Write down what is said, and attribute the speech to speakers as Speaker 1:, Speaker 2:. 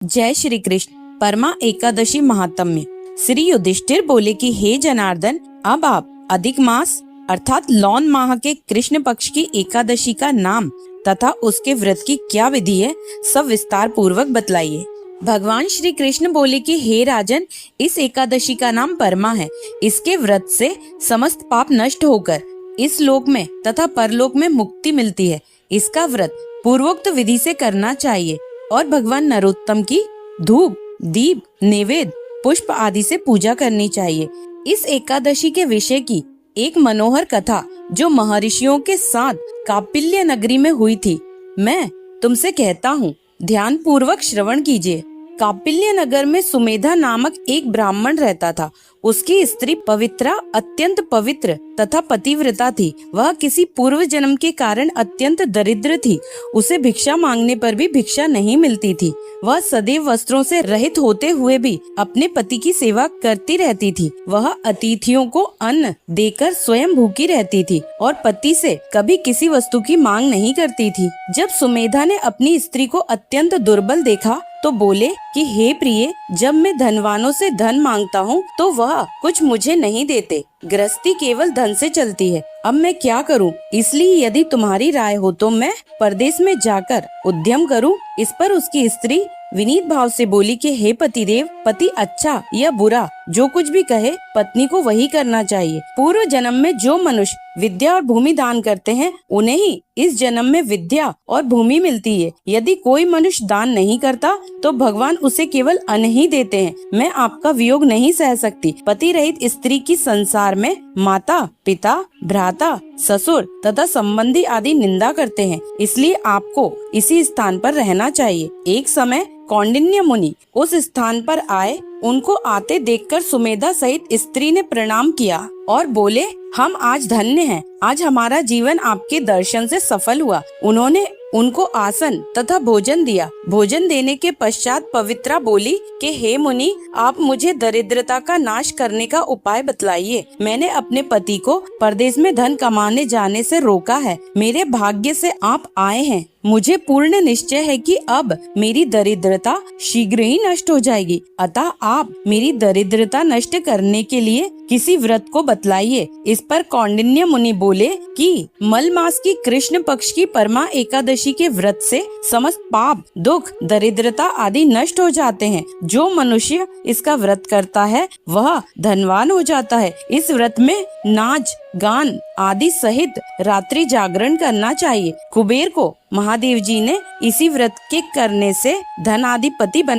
Speaker 1: जय श्री कृष्ण। परमा एकादशी महात्म्य। श्री युधिष्ठिर बोले कि हे जनार्दन, अब आप अधिक मास अर्थात लौन माह के कृष्ण पक्ष की एकादशी का नाम तथा उसके व्रत की क्या विधि है, सब विस्तार पूर्वक बतलाइए। भगवान श्री कृष्ण बोले कि हे राजन, इस एकादशी का नाम परमा है। इसके व्रत से समस्त पाप नष्ट होकर इस लोक में तथा परलोक में मुक्ति मिलती है। इसका व्रत पूर्वोक्त विधि से करना चाहिए और भगवान नरोत्तम की धूप, दीप, नैवेद्य, पुष्प आदि से पूजा करनी चाहिए। इस एकादशी के विषय की एक मनोहर कथा जो महर्षियों के साथ कापिल्य नगरी में हुई थी, मैं तुमसे कहता हूँ, ध्यान पूर्वक श्रवण कीजिए। कापिल्य नगर में सुमेधा नामक एक ब्राह्मण रहता था। उसकी स्त्री पवित्रा अत्यंत पवित्र तथा पतिव्रता थी। वह किसी पूर्व जन्म के कारण अत्यंत दरिद्र थी। उसे भिक्षा मांगने पर भी भिक्षा नहीं मिलती थी। वह सदैव वस्त्रों से रहित होते हुए भी अपने पति की सेवा करती रहती थी। वह अतिथियों को अन्न देकर स्वयं भूखी रहती थी और पति से कभी किसी वस्तु की मांग नहीं करती थी। जब सुमेधा ने अपनी स्त्री को अत्यंत दुर्बल देखा तो बोले कि हे प्रिय, जब मैं धनवानों से धन मांगता हूँ तो वह कुछ मुझे नहीं देते। गृहस्थी केवल धन से चलती है। अब मैं क्या करूँ? इसलिए यदि तुम्हारी राय हो तो मैं परदेश में जाकर उद्यम करूँ। इस पर उसकी स्त्री विनीत भाव से बोली कि हे पतिदेव, पति अच्छा या बुरा जो कुछ भी कहे, पत्नी को वही करना चाहिए। पूर्व जन्म में जो मनुष्य विद्या और भूमि दान करते हैं, उन्हें ही इस जन्म में विद्या और भूमि मिलती है। यदि कोई मनुष्य दान नहीं करता तो भगवान उसे केवल अन्न ही देते हैं। मैं आपका वियोग नहीं सह सकती। पति रहित स्त्री की संसार में माता, पिता, भ्राता, ससुर तथा संबंधी आदि निंदा करते हैं। इसलिए आपको इसी स्थान पर रहना चाहिए। एक समय कौंडिन्य मुनि उस स्थान पर आए। उनको आते देखकर सुमेधा सहित स्त्री ने प्रणाम किया और बोले, हम आज धन्य हैं। आज हमारा जीवन आपके दर्शन से सफल हुआ। उन्होंने उनको आसन तथा भोजन दिया। भोजन देने के पश्चात पवित्रा बोली कि हे मुनि, आप मुझे दरिद्रता का नाश करने का उपाय बतलाइए। मैंने अपने पति को परदेश में धन कमाने जाने से रोका है। मेरे भाग्य से आप आए हैं। मुझे पूर्ण निश्चय है कि अब मेरी दरिद्रता शीघ्र ही नष्ट हो जाएगी। अतः आप मेरी दरिद्रता नष्ट करने के लिए किसी व्रत को बतलाइए। इस पर कौंडिन्य मुनि बोले कि मल मास की कृष्ण पक्ष की परमा एकादशी के व्रत से समस्त पाप, दुख, दरिद्रता आदि नष्ट हो जाते हैं। जो मनुष्य इसका व्रत करता है वह धनवान हो जाता है। इस व्रत में नाच, गान आदि सहित रात्रि जागरण करना चाहिए। कुबेर को महादेव जी ने इसी व्रत के करने से धन आदि पति बन